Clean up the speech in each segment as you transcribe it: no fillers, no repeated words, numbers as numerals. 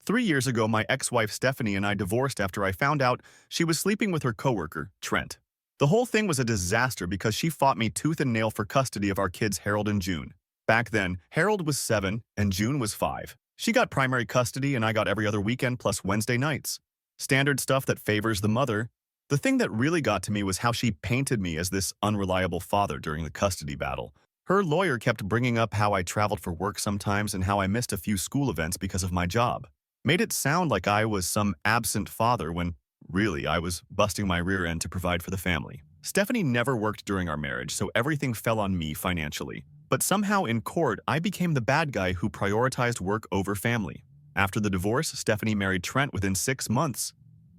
3 years ago, my ex-wife Stephanie and I divorced after I found out she was sleeping with her coworker, Trent. The whole thing was a disaster because she fought me tooth and nail for custody of our kids Harold and June. Back then, Harold was 7 and June was 5. She got primary custody and I got every other weekend plus Wednesday nights. Standard stuff that favors the mother. The thing that really got to me was how she painted me as this unreliable father during the custody battle. Her lawyer kept bringing up how I traveled for work sometimes and how I missed a few school events because of my job. Made it sound like I was some absent father when, really, I was busting my rear end to provide for the family. Stephanie never worked during our marriage, so everything fell on me financially. But somehow in court, I became the bad guy who prioritized work over family. After the divorce, Stephanie married Trent within 6 months.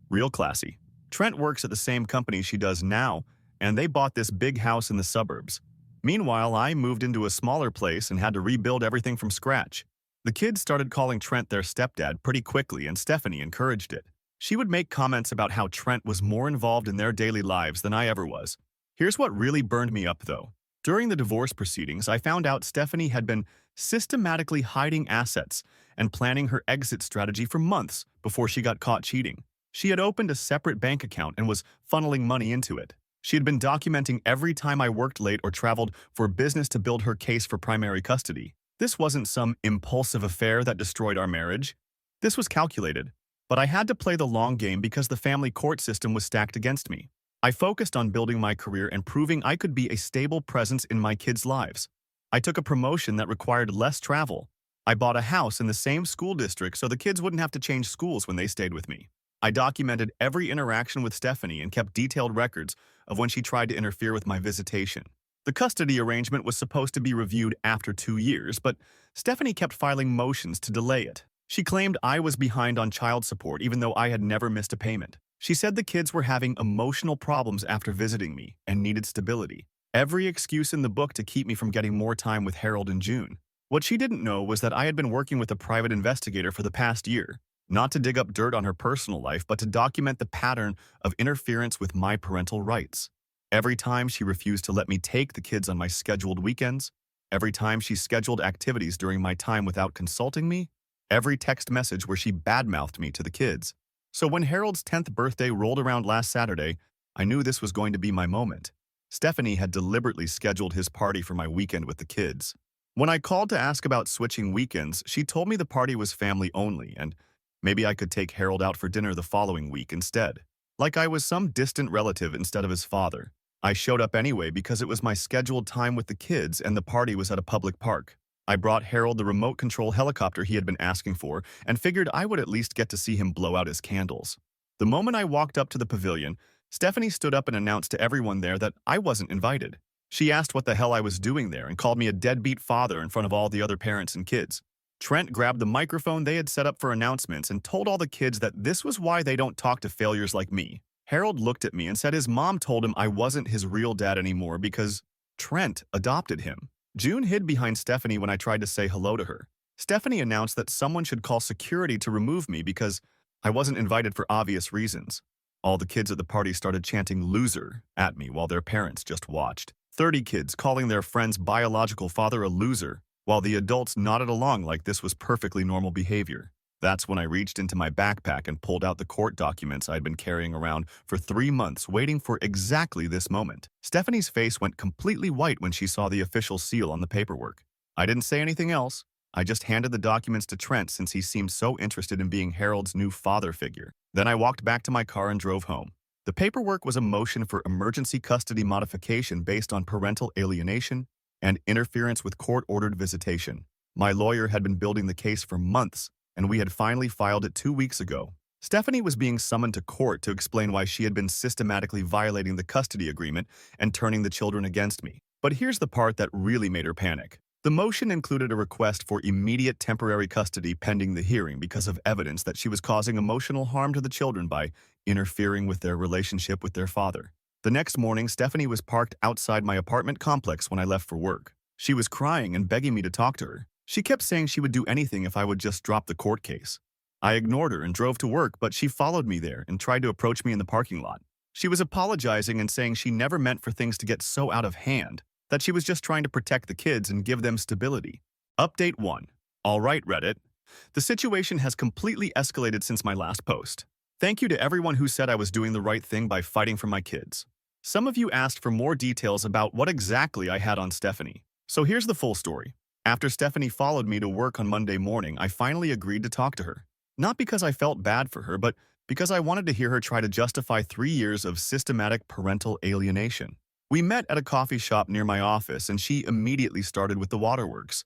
Real classy. Trent works at the same company she does now, and they bought this big house in the suburbs. Meanwhile, I moved into a smaller place and had to rebuild everything from scratch. The kids started calling Trent their stepdad pretty quickly, and Stephanie encouraged it. She would make comments about how Trent was more involved in their daily lives than I ever was. Here's what really burned me up, though. During the divorce proceedings, I found out Stephanie had been systematically hiding assets and planning her exit strategy for months before she got caught cheating. She had opened a separate bank account and was funneling money into it. She had been documenting every time I worked late or traveled for business to build her case for primary custody. This wasn't some impulsive affair that destroyed our marriage. This was calculated, but I had to play the long game because the family court system was stacked against me. I focused on building my career and proving I could be a stable presence in my kids' lives. I took a promotion that required less travel. I bought a house in the same school district so the kids wouldn't have to change schools when they stayed with me. I documented every interaction with Stephanie and kept detailed records of when she tried to interfere with my visitation. The custody arrangement was supposed to be reviewed after 2 years, but Stephanie kept filing motions to delay it. She claimed I was behind on child support even though I had never missed a payment. She said the kids were having emotional problems after visiting me and needed stability. Every excuse in the book to keep me from getting more time with Harold and June. What she didn't know was that I had been working with a private investigator for the past year, not to dig up dirt on her personal life, but to document the pattern of interference with my parental rights. Every time she refused to let me take the kids on my scheduled weekends, every time she scheduled activities during my time without consulting me, every text message where she badmouthed me to the kids. So when Harold's 10th birthday rolled around last Saturday, I knew this was going to be my moment. Stephanie had deliberately scheduled his party for my weekend with the kids. When I called to ask about switching weekends, she told me the party was family only and maybe I could take Harold out for dinner the following week instead. Like I was some distant relative instead of his father. I showed up anyway because it was my scheduled time with the kids and the party was at a public park. I brought Harold the remote control helicopter he had been asking for and figured I would at least get to see him blow out his candles. The moment I walked up to the pavilion, Stephanie stood up and announced to everyone there that I wasn't invited. She asked what the hell I was doing there and called me a deadbeat father in front of all the other parents and kids. Trent grabbed the microphone they had set up for announcements and told all the kids that this was why they don't talk to failures like me. Harold looked at me and said his mom told him I wasn't his real dad anymore because Trent adopted him. June hid behind Stephanie when I tried to say hello to her. Stephanie announced that someone should call security to remove me because I wasn't invited for obvious reasons. All the kids at the party started chanting "loser" at me while their parents just watched. 30 kids calling their friend's biological father a loser, while the adults nodded along like this was perfectly normal behavior. That's when I reached into my backpack and pulled out the court documents I'd been carrying around for 3 months waiting for exactly this moment. Stephanie's face went completely white when she saw the official seal on the paperwork. I didn't say anything else. I just handed the documents to Trent since he seemed so interested in being Harold's new father figure. Then I walked back to my car and drove home. The paperwork was a motion for emergency custody modification based on parental alienation and interference with court-ordered visitation. My lawyer had been building the case for months, and we had finally filed it 2 weeks ago. Stephanie was being summoned to court to explain why she had been systematically violating the custody agreement and turning the children against me. But here's the part that really made her panic. The motion included a request for immediate temporary custody pending the hearing because of evidence that she was causing emotional harm to the children by interfering with their relationship with their father. The next morning, Stephanie was parked outside my apartment complex when I left for work. She was crying and begging me to talk to her. She kept saying she would do anything if I would just drop the court case. I ignored her and drove to work, but she followed me there and tried to approach me in the parking lot. She was apologizing and saying she never meant for things to get so out of hand, that she was just trying to protect the kids and give them stability. Update 1. All right, Reddit. The situation has completely escalated since my last post. Thank you to everyone who said I was doing the right thing by fighting for my kids. Some of you asked for more details about what exactly I had on Stephanie. So here's the full story. After Stephanie followed me to work on Monday morning, I finally agreed to talk to her. Not because I felt bad for her, but because I wanted to hear her try to justify 3 years of systematic parental alienation. We met at a coffee shop near my office, and she immediately started with the waterworks.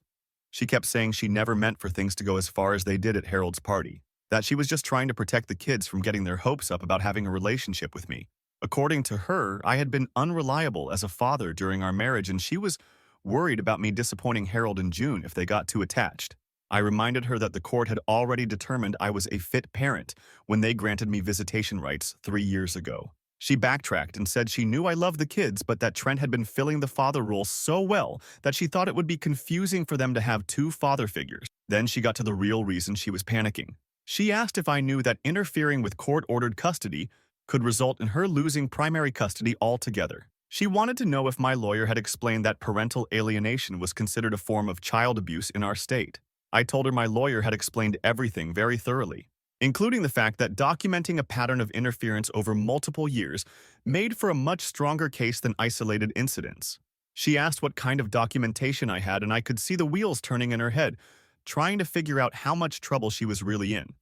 She kept saying she never meant for things to go as far as they did at Harold's party, that she was just trying to protect the kids from getting their hopes up about having a relationship with me. According to her, I had been unreliable as a father during our marriage, and she was worried about me disappointing Harold and June if they got too attached. I reminded her that the court had already determined I was a fit parent when they granted me visitation rights 3 years ago. She backtracked and said she knew I loved the kids, but that Trent had been filling the father role so well that she thought it would be confusing for them to have two father figures. Then she got to the real reason she was panicking. She asked if I knew that interfering with court-ordered custody could result in her losing primary custody altogether. She wanted to know if my lawyer had explained that parental alienation was considered a form of child abuse in our state. I told her my lawyer had explained everything very thoroughly, including the fact that documenting a pattern of interference over multiple years made for a much stronger case than isolated incidents. She asked what kind of documentation I had, and I could see the wheels turning in her head, trying to figure out how much trouble she was really in.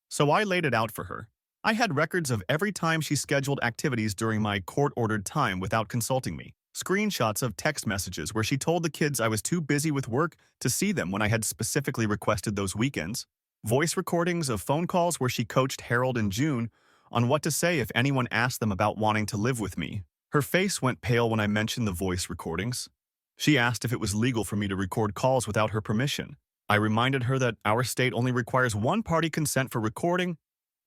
So I laid it out for her. I had records of every time she scheduled activities during my court-ordered time without consulting me. Screenshots of text messages where she told the kids I was too busy with work to see them when I had specifically requested those weekends. Voice recordings of phone calls where she coached Harold and June on what to say if anyone asked them about wanting to live with me. Her face went pale when I mentioned the voice recordings. She asked if it was legal for me to record calls without her permission. I reminded her that our state only requires one-party consent for recording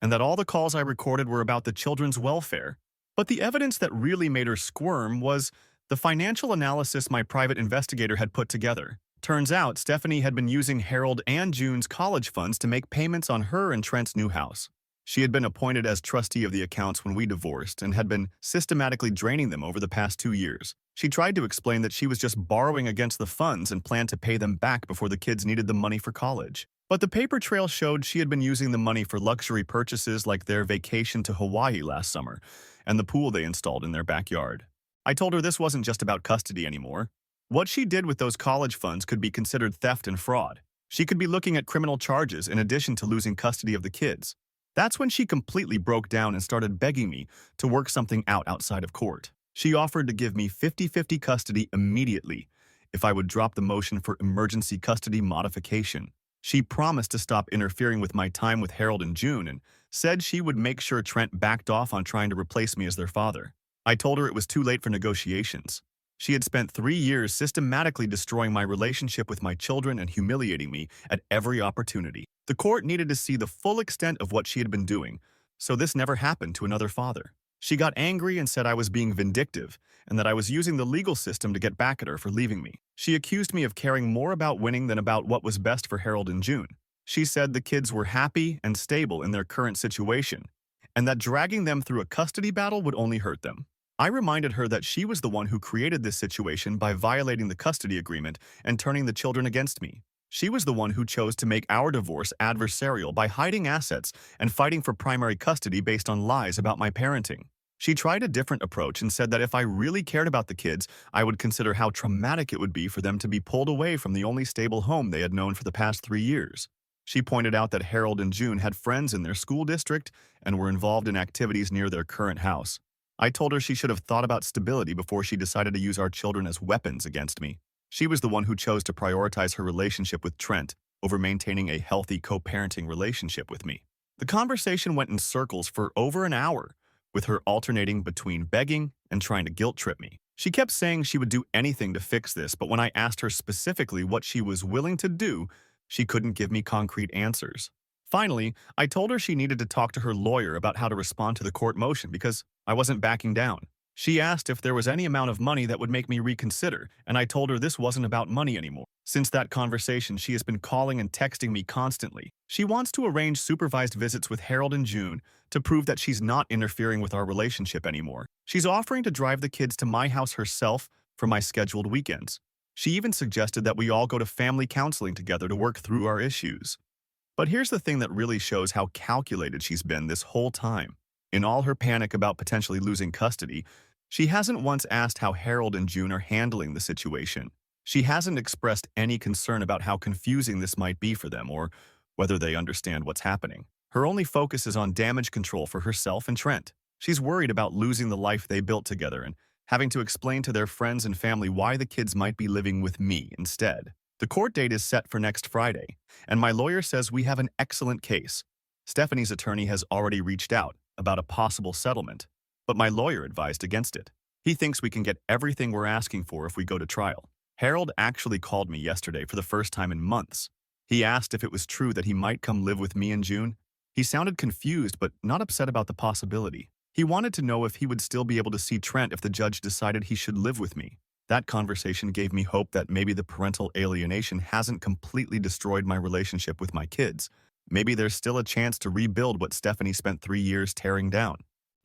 and that all the calls I recorded were about the children's welfare. But the evidence that really made her squirm was the financial analysis my private investigator had put together. Turns out Stephanie had been using Harold and June's college funds to make payments on her and Trent's new house. She had been appointed as trustee of the accounts when we divorced and had been systematically draining them over the past 2 years. She tried to explain that she was just borrowing against the funds and planned to pay them back before the kids needed the money for college. But the paper trail showed she had been using the money for luxury purchases like their vacation to Hawaii last summer and the pool they installed in their backyard. I told her this wasn't just about custody anymore. What she did with those college funds could be considered theft and fraud. She could be looking at criminal charges in addition to losing custody of the kids. That's when she completely broke down and started begging me to work something out outside of court. She offered to give me 50-50 custody immediately if I would drop the motion for emergency custody modification. She promised to stop interfering with my time with Harold and June and said she would make sure Trent backed off on trying to replace me as their father. I told her it was too late for negotiations. She had spent 3 years systematically destroying my relationship with my children and humiliating me at every opportunity. The court needed to see the full extent of what she had been doing, so this never happened to another father. She got angry and said I was being vindictive and that I was using the legal system to get back at her for leaving me. She accused me of caring more about winning than about what was best for Harold and June. She said the kids were happy and stable in their current situation, and that dragging them through a custody battle would only hurt them. I reminded her that she was the one who created this situation by violating the custody agreement and turning the children against me. She was the one who chose to make our divorce adversarial by hiding assets and fighting for primary custody based on lies about my parenting. She tried a different approach and said that if I really cared about the kids, I would consider how traumatic it would be for them to be pulled away from the only stable home they had known for the past 3 years. She pointed out that Harold and June had friends in their school district and were involved in activities near their current house. I told her she should have thought about stability before she decided to use our children as weapons against me. She was the one who chose to prioritize her relationship with Trent over maintaining a healthy co-parenting relationship with me. The conversation went in circles for over an hour, with her alternating between begging and trying to guilt-trip me. She kept saying she would do anything to fix this, but when I asked her specifically what she was willing to do, she couldn't give me concrete answers. Finally, I told her she needed to talk to her lawyer about how to respond to the court motion because I wasn't backing down. She asked if there was any amount of money that would make me reconsider, and I told her this wasn't about money anymore. Since that conversation, she has been calling and texting me constantly. She wants to arrange supervised visits with Harold and June to prove that she's not interfering with our relationship anymore. She's offering to drive the kids to my house herself for my scheduled weekends. She even suggested that we all go to family counseling together to work through our issues. But here's the thing that really shows how calculated she's been this whole time. In all her panic about potentially losing custody, she hasn't once asked how Harold and June are handling the situation. She hasn't expressed any concern about how confusing this might be for them or whether they understand what's happening. Her only focus is on damage control for herself and Trent. She's worried about losing the life they built together and having to explain to their friends and family why the kids might be living with me instead. The court date is set for next Friday, and my lawyer says we have an excellent case. Stephanie's attorney has already reached out about a possible settlement, but my lawyer advised against it. He thinks we can get everything we're asking for if we go to trial. Harold actually called me yesterday for the first time in months. He asked if it was true that he might come live with me in June. He sounded confused but not upset about the possibility. He wanted to know if he would still be able to see Trent if the judge decided he should live with me. That conversation gave me hope that maybe the parental alienation hasn't completely destroyed my relationship with my kids. Maybe there's still a chance to rebuild what Stephanie spent 3 years tearing down.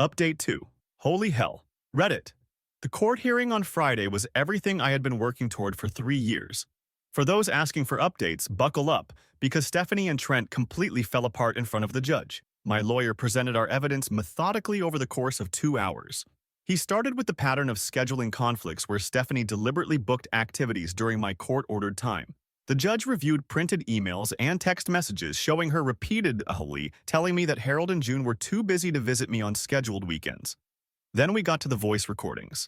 Update 2. Holy hell. Reddit. The court hearing on Friday was everything I had been working toward for 3 years. For those asking for updates, buckle up, because Stephanie and Trent completely fell apart in front of the judge. My lawyer presented our evidence methodically over the course of 2 hours. He started with the pattern of scheduling conflicts where Stephanie deliberately booked activities during my court-ordered time. The judge reviewed printed emails and text messages showing her repeatedly telling me that Harold and June were too busy to visit me on scheduled weekends. Then we got to the voice recordings.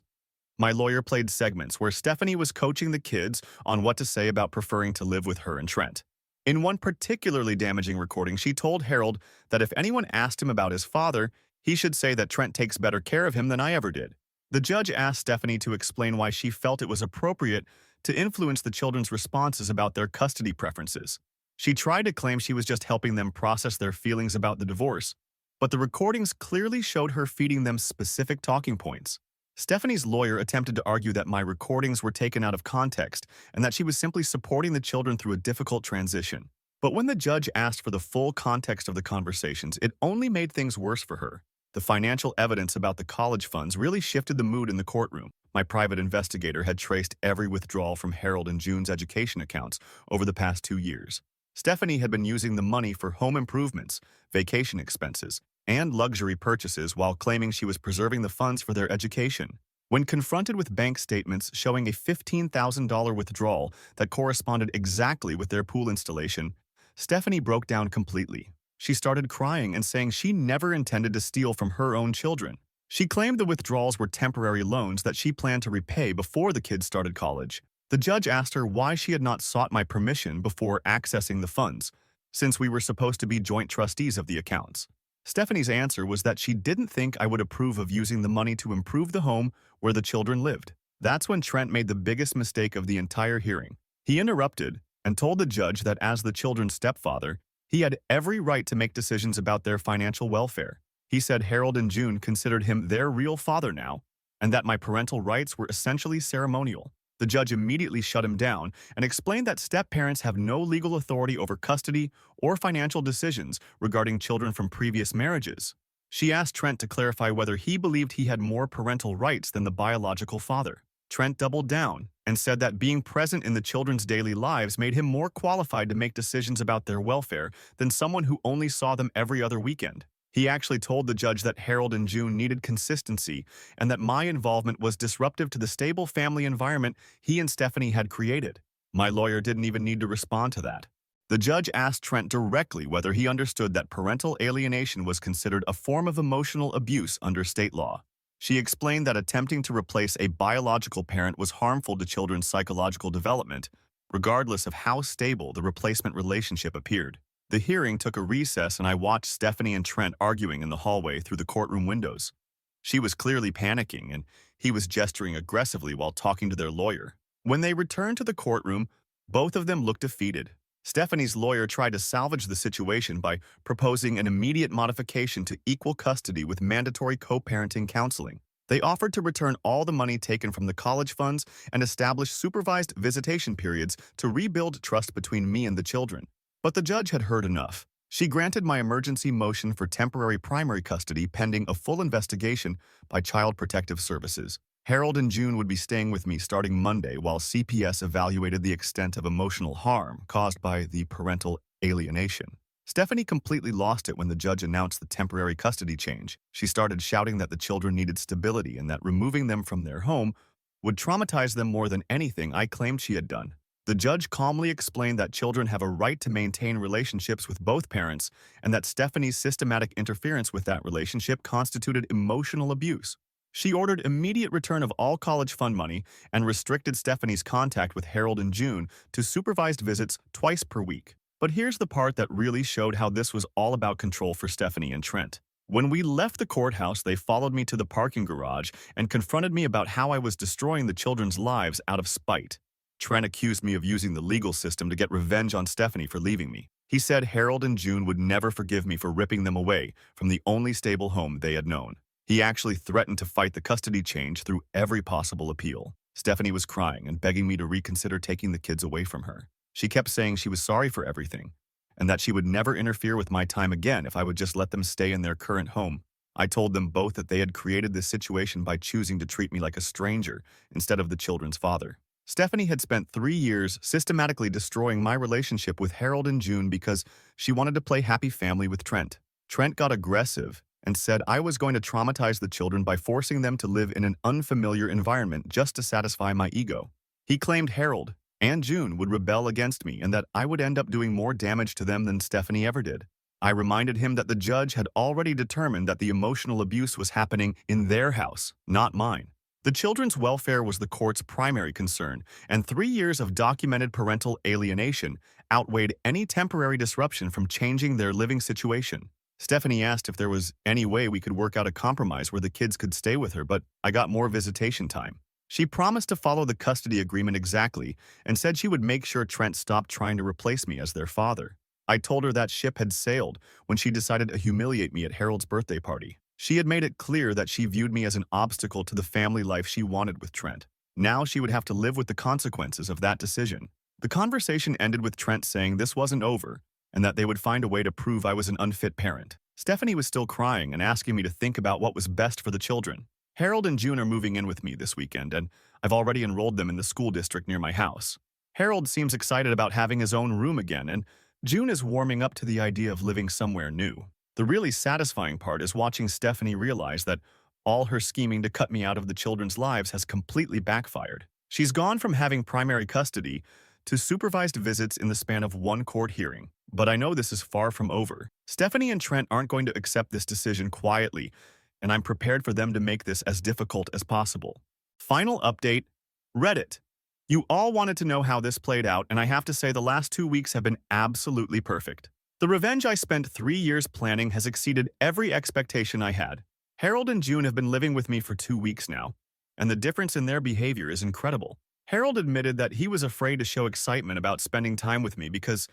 My lawyer played segments where Stephanie was coaching the kids on what to say about preferring to live with her and Trent. In one particularly damaging recording, she told Harold that if anyone asked him about his father, he should say that Trent takes better care of him than I ever did. The judge asked Stephanie to explain why she felt it was appropriate to influence the children's responses about their custody preferences. She tried to claim she was just helping them process their feelings about the divorce, but the recordings clearly showed her feeding them specific talking points. Stephanie's lawyer attempted to argue that my recordings were taken out of context and that she was simply supporting the children through a difficult transition. But when the judge asked for the full context of the conversations, it only made things worse for her. The financial evidence about the college funds really shifted the mood in the courtroom. My private investigator had traced every withdrawal from Harold and June's education accounts over the past 2 years. Stephanie had been using the money for home improvements, vacation expenses, and luxury purchases while claiming she was preserving the funds for their education. When confronted with bank statements showing a $15,000 withdrawal that corresponded exactly with their pool installation, Stephanie broke down completely. She started crying and saying she never intended to steal from her own children. She claimed the withdrawals were temporary loans that she planned to repay before the kids started college. The judge asked her why she had not sought my permission before accessing the funds, since we were supposed to be joint trustees of the accounts. Stephanie's answer was that she didn't think I would approve of using the money to improve the home where the children lived. That's when Trent made the biggest mistake of the entire hearing. He interrupted and told the judge that as the children's stepfather, he had every right to make decisions about their financial welfare. He said Harold and June considered him their real father now, and that my parental rights were essentially ceremonial. The judge immediately shut him down and explained that step-parents have no legal authority over custody or financial decisions regarding children from previous marriages. She asked Trent to clarify whether he believed he had more parental rights than the biological father. Trent doubled down and said that being present in the children's daily lives made him more qualified to make decisions about their welfare than someone who only saw them every other weekend. He actually told the judge that Harold and June needed consistency and that my involvement was disruptive to the stable family environment he and Stephanie had created. My lawyer didn't even need to respond to that. The judge asked Trent directly whether he understood that parental alienation was considered a form of emotional abuse under state law. She explained that attempting to replace a biological parent was harmful to children's psychological development, regardless of how stable the replacement relationship appeared. The hearing took a recess and I watched Stephanie and Trent arguing in the hallway through the courtroom windows. She was clearly panicking and he was gesturing aggressively while talking to their lawyer. When they returned to the courtroom, both of them looked defeated. Stephanie's lawyer tried to salvage the situation by proposing an immediate modification to equal custody with mandatory co-parenting counseling. They offered to return all the money taken from the college funds and establish supervised visitation periods to rebuild trust between me and the children. But the judge had heard enough. She granted my emergency motion for temporary primary custody pending a full investigation by Child Protective Services. Harold and June would be staying with me starting Monday while CPS evaluated the extent of emotional harm caused by the parental alienation. Stephanie completely lost it when the judge announced the temporary custody change. She started shouting that the children needed stability and that removing them from their home would traumatize them more than anything I claimed she had done. The judge calmly explained that children have a right to maintain relationships with both parents and that Stephanie's systematic interference with that relationship constituted emotional abuse. She ordered immediate return of all college fund money and restricted Stephanie's contact with Harold and June to supervised visits twice per week. But here's the part that really showed how this was all about control for Stephanie and Trent. When we left the courthouse, they followed me to the parking garage and confronted me about how I was destroying the children's lives out of spite. Trent accused me of using the legal system to get revenge on Stephanie for leaving me. He said Harold and June would never forgive me for ripping them away from the only stable home they had known. He actually threatened to fight the custody change through every possible appeal. Stephanie was crying and begging me to reconsider taking the kids away from her. She kept saying she was sorry for everything and that she would never interfere with my time again if I would just let them stay in their current home. I told them both that they had created this situation by choosing to treat me like a stranger instead of the children's father. Stephanie had spent 3 years systematically destroying my relationship with Harold and June because she wanted to play happy family with Trent. Trent got aggressive and said I was going to traumatize the children by forcing them to live in an unfamiliar environment just to satisfy my ego. He claimed Harold and June would rebel against me and that I would end up doing more damage to them than Stephanie ever did. I reminded him that the judge had already determined that the emotional abuse was happening in their house, not mine. The children's welfare was the court's primary concern, and 3 years of documented parental alienation outweighed any temporary disruption from changing their living situation. Stephanie asked if there was any way we could work out a compromise where the kids could stay with her, but I got more visitation time. She promised to follow the custody agreement exactly and said she would make sure Trent stopped trying to replace me as their father. I told her that ship had sailed when she decided to humiliate me at Harold's birthday party. She had made it clear that she viewed me as an obstacle to the family life she wanted with Trent. Now she would have to live with the consequences of that decision. The conversation ended with Trent saying this wasn't over and that they would find a way to prove I was an unfit parent. Stephanie was still crying and asking me to think about what was best for the children. Harold and June are moving in with me this weekend, and I've already enrolled them in the school district near my house. Harold seems excited about having his own room again, and June is warming up to the idea of living somewhere new. The really satisfying part is watching Stephanie realize that all her scheming to cut me out of the children's lives has completely backfired. She's gone from having primary custody to supervised visits in the span of one court hearing. But I know this is far from over. Stephanie and Trent aren't going to accept this decision quietly, and I'm prepared for them to make this as difficult as possible. Final update, Reddit. You all wanted to know how this played out, and I have to say the last 2 weeks have been absolutely perfect. The revenge I spent 3 years planning has exceeded every expectation I had. Harold and June have been living with me for 2 weeks now, and the difference in their behavior is incredible. Harold admitted that he was afraid to show excitement about spending time with me because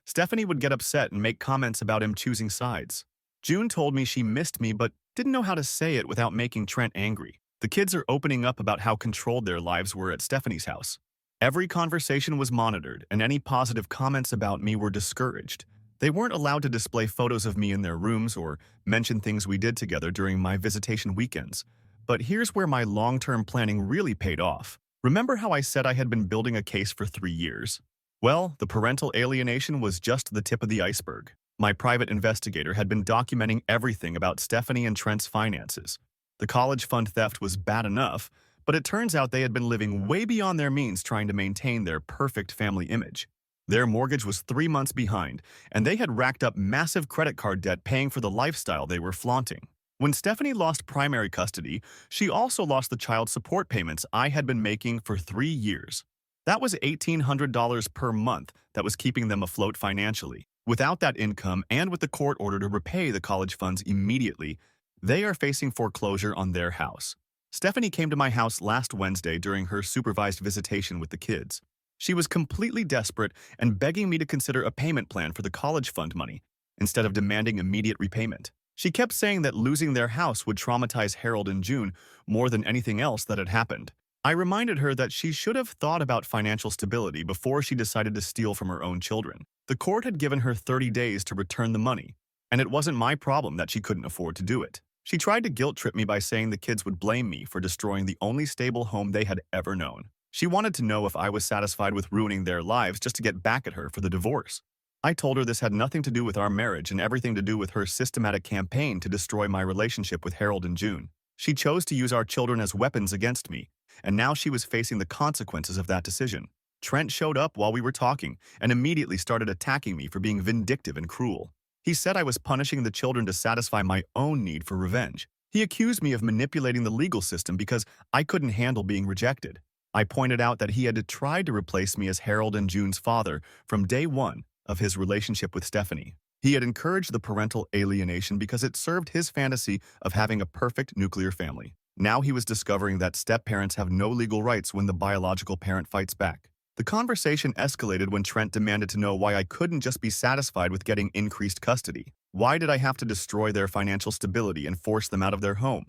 Stephanie would get upset and make comments about him choosing sides. June told me she missed me but didn't know how to say it without making Trent angry. The kids are opening up about how controlled their lives were at Stephanie's house. Every conversation was monitored, and any positive comments about me were discouraged. They weren't allowed to display photos of me in their rooms or mention things we did together during my visitation weekends. But here's where my long-term planning really paid off. Remember how I said I had been building a case for 3 years? Well, the parental alienation was just the tip of the iceberg. My private investigator had been documenting everything about Stephanie and Trent's finances. The college fund theft was bad enough, but it turns out they had been living way beyond their means trying to maintain their perfect family image. Their mortgage was 3 months behind, and they had racked up massive credit card debt paying for the lifestyle they were flaunting. When Stephanie lost primary custody, she also lost the child support payments I had been making for 3 years. That was $1,800 per month that was keeping them afloat financially. Without that income and with the court order to repay the college funds immediately, they are facing foreclosure on their house. Stephanie came to my house last Wednesday during her supervised visitation with the kids. She was completely desperate and begging me to consider a payment plan for the college fund money instead of demanding immediate repayment. She kept saying that losing their house would traumatize Harold and June more than anything else that had happened. I reminded her that she should have thought about financial stability before she decided to steal from her own children. The court had given her 30 days to return the money, and it wasn't my problem that she couldn't afford to do it. She tried to guilt-trip me by saying the kids would blame me for destroying the only stable home they had ever known. She wanted to know if I was satisfied with ruining their lives just to get back at her for the divorce. I told her this had nothing to do with our marriage and everything to do with her systematic campaign to destroy my relationship with Harold and June. She chose to use our children as weapons against me, and now she was facing the consequences of that decision. Trent showed up while we were talking and immediately started attacking me for being vindictive and cruel. He said I was punishing the children to satisfy my own need for revenge. He accused me of manipulating the legal system because I couldn't handle being rejected. I pointed out that he had tried to replace me as Harold and June's father from day one of his relationship with Stephanie. He had encouraged the parental alienation because it served his fantasy of having a perfect nuclear family. Now he was discovering that step-parents have no legal rights when the biological parent fights back. The conversation escalated when Trent demanded to know why I couldn't just be satisfied with getting increased custody. Why did I have to destroy their financial stability and force them out of their home?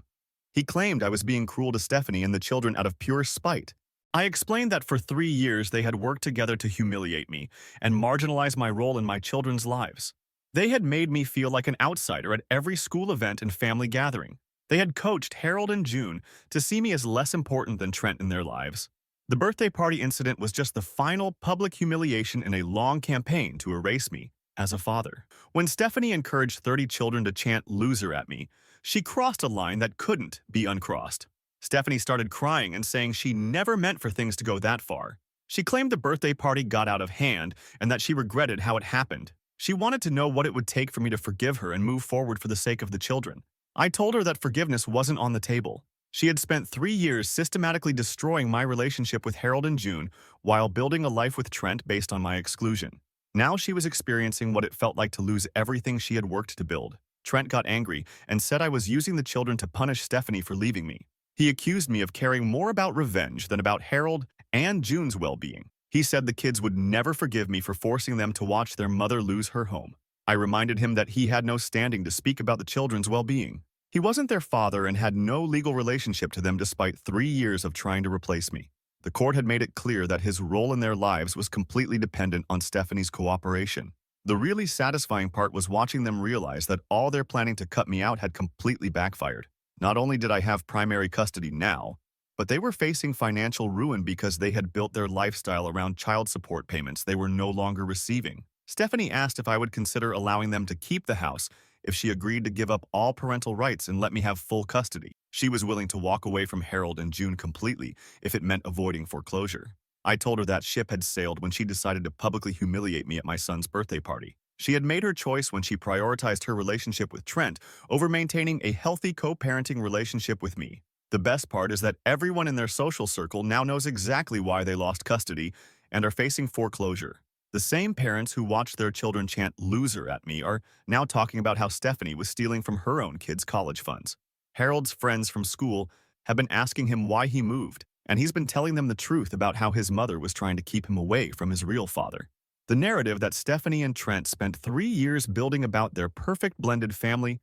He claimed I was being cruel to Stephanie and the children out of pure spite. I explained that for 3 years they had worked together to humiliate me and marginalize my role in my children's lives. They had made me feel like an outsider at every school event and family gathering. They had coached Harold and June to see me as less important than Trent in their lives. The birthday party incident was just the final public humiliation in a long campaign to erase me as a father. When Stephanie encouraged 30 children to chant "loser" at me, she crossed a line that couldn't be uncrossed. Stephanie started crying and saying she never meant for things to go that far. She claimed the birthday party got out of hand and that she regretted how it happened. She wanted to know what it would take for me to forgive her and move forward for the sake of the children. I told her that forgiveness wasn't on the table. She had spent 3 years systematically destroying my relationship with Harold and June while building a life with Trent based on my exclusion. Now she was experiencing what it felt like to lose everything she had worked to build. Trent got angry and said I was using the children to punish Stephanie for leaving me. He accused me of caring more about revenge than about Harold and June's well-being. He said the kids would never forgive me for forcing them to watch their mother lose her home. I reminded him that he had no standing to speak about the children's well-being. He wasn't their father and had no legal relationship to them despite 3 years of trying to replace me. The court had made it clear that his role in their lives was completely dependent on Stephanie's cooperation. The really satisfying part was watching them realize that all their planning to cut me out had completely backfired. Not only did I have primary custody now, but they were facing financial ruin because they had built their lifestyle around child support payments they were no longer receiving. Stephanie asked if I would consider allowing them to keep the house if she agreed to give up all parental rights and let me have full custody. She was willing to walk away from Harold and June completely if it meant avoiding foreclosure. I told her that ship had sailed when she decided to publicly humiliate me at my son's birthday party. She had made her choice when she prioritized her relationship with Trent over maintaining a healthy co-parenting relationship with me. The best part is that everyone in their social circle now knows exactly why they lost custody and are facing foreclosure. The same parents who watched their children chant "loser" at me are now talking about how Stephanie was stealing from her own kids' college funds. Harold's friends from school have been asking him why he moved, and he's been telling them the truth about how his mother was trying to keep him away from his real father. The narrative that Stephanie and Trent spent 3 years building about their perfect blended family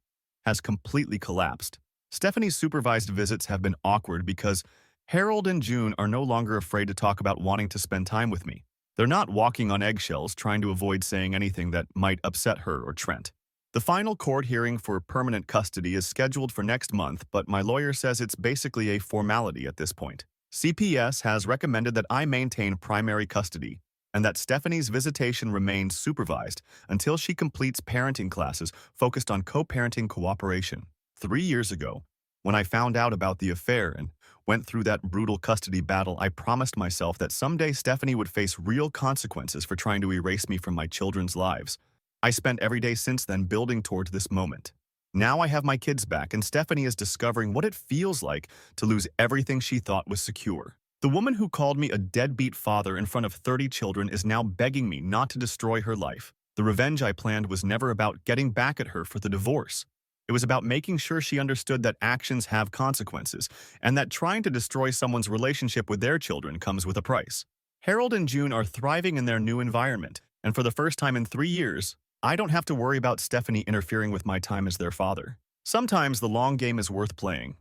has completely collapsed. Stephanie's supervised visits have been awkward because Harold and June are no longer afraid to talk about wanting to spend time with me. They're not walking on eggshells trying to avoid saying anything that might upset her or Trent. The final court hearing for permanent custody is scheduled for next month, but my lawyer says it's basically a formality at this point. CPS has recommended that I maintain primary custody and that Stephanie's visitation remains supervised until she completes parenting classes focused on co-parenting cooperation. 3 years ago, when I found out about the affair and went through that brutal custody battle, I promised myself that someday Stephanie would face real consequences for trying to erase me from my children's lives. I spent every day since then building towards this moment. Now I have my kids back, and Stephanie is discovering what it feels like to lose everything she thought was secure. The woman who called me a deadbeat father in front of 30 children is now begging me not to destroy her life. The revenge I planned was never about getting back at her for the divorce. It was about making sure she understood that actions have consequences, and that trying to destroy someone's relationship with their children comes with a price. Harold and June are thriving in their new environment, and for the first time in 3 years, I don't have to worry about Stephanie interfering with my time as their father. Sometimes the long game is worth playing.